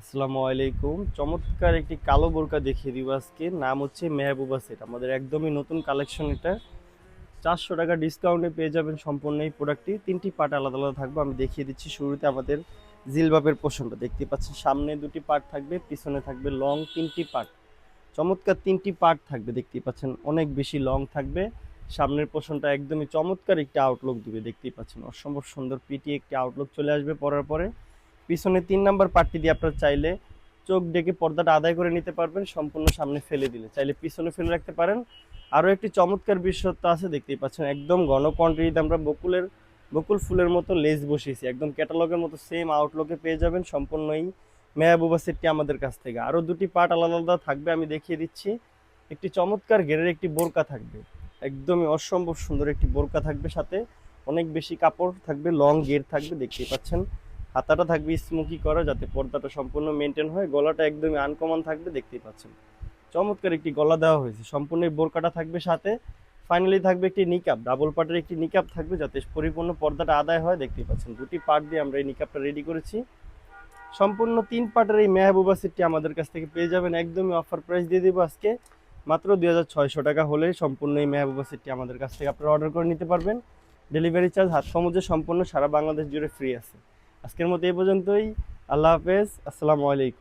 আসসালামু আলাইকুম। চমৎকার একটি কালো বোরকা দেখিয়ে দিব আজকে। নাম হচ্ছে মেহবুবা সেট। আমাদের একদমই নতুন কালেকশন এটা। 400 টাকা ডিসকাউন্টে পেয়ে যাবেন সম্পূর্ণ এই প্রোডাক্টটি। 3টি পার্ট আলাদা আলাদা থাকবে। আমি দেখিয়ে দিচ্ছি। শুরুতে আমাদের জিলবাবের পোর্শনটা দেখতে পাচ্ছেন। সামনে 2টি পার্ট থাকবে, পিছনে থাকবে লং 3টি পার্ট। চমৎকার 3টি পার্ট থাকবে দেখতেই পাচ্ছেন। অনেক বেশি লং থাকবে। সামনের পোর্শনটা একদমই চমৎকার একটি আউটলুক দিবে দেখতেই পাচ্ছেন। অসম্ভব সুন্দর পিটি একটি আউটলুক চলে আসবে পরার পরে। পিছনে 3 নাম্বার পার্টটি দিয়ে আপনারা চাইলে চোখ ডেকে পর্দাটা আদায় করে নিতে পারবেন, সম্পূর্ণ সামনে ফেলে দিলে। চাইলে পিছনে ফেলে রাখতে পারেন। আরও একটি চমৎকার বিশেষত্ব আছে দেখতেই পাচ্ছেন। একদম ঘন কোয়ান্টিটিতে আমরা বকুল ফুলের মতো লেস বসিয়েছি। একদম ক্যাটালগের মতো সেম আউটলুকে পেয়ে যাবেন সম্পূর্ণ এই মেহবুবা সেটটি আমাদের কাছ থেকে। আরও 2টি পার্ট আলাদা আলাদা থাকবে, আমি দেখিয়ে দিচ্ছি। একটি চমৎকার ঘেরের একটি বোরকা থাকবে। একদমই অসম্ভব সুন্দর একটি বোরকা থাকবে সাথে। অনেক বেশি কাপড় থাকবে, লং ঘের থাকবে দেখতেই পাচ্ছেন। হাতাটা থাকবে স্মোকি করা যাতে পর্দাটা সম্পূর্ণ মেনটেন হয়। গলাটা একদমই আনকমন থাকবে দেখতেই পাচ্ছেন। চমৎকার একটি গলা দেওয়া হয়েছে। সম্পূর্ণ এই বোরকাটা থাকবে সাথে। ফাইনালি থাকবে একটি নিকাব, ডাবল পার্টের একটি নিকাব থাকবে যাতে পরিপূর্ণ পর্দাটা আদায় হয় দেখতেই পাচ্ছেন। 2টি পার্ট দিয়ে আমরা এই নিকাবটা রেডি করেছি। সম্পূর্ণ 3 পার্টের এই মেহবুবা সেটটি আমাদের কাছ থেকে পেয়ে যাবেন একদমই অফার প্রাইস দিয়ে দেবো আজকে। মাত্র 2600 টাকা হলে সম্পূর্ণ এই মেহবুবা সেটটি আমাদের কাছ থেকে আপনারা অর্ডার করে নিতে পারবেন। ডেলিভারি চার্জ হাত সমুদ্রে সম্পূর্ণ সারা বাংলাদেশ জুড়ে ফ্রি আছে। আজকের মতো এই পর্যন্তই। আল্লাহ হাফেজ। আসসালামু আলাইকুম।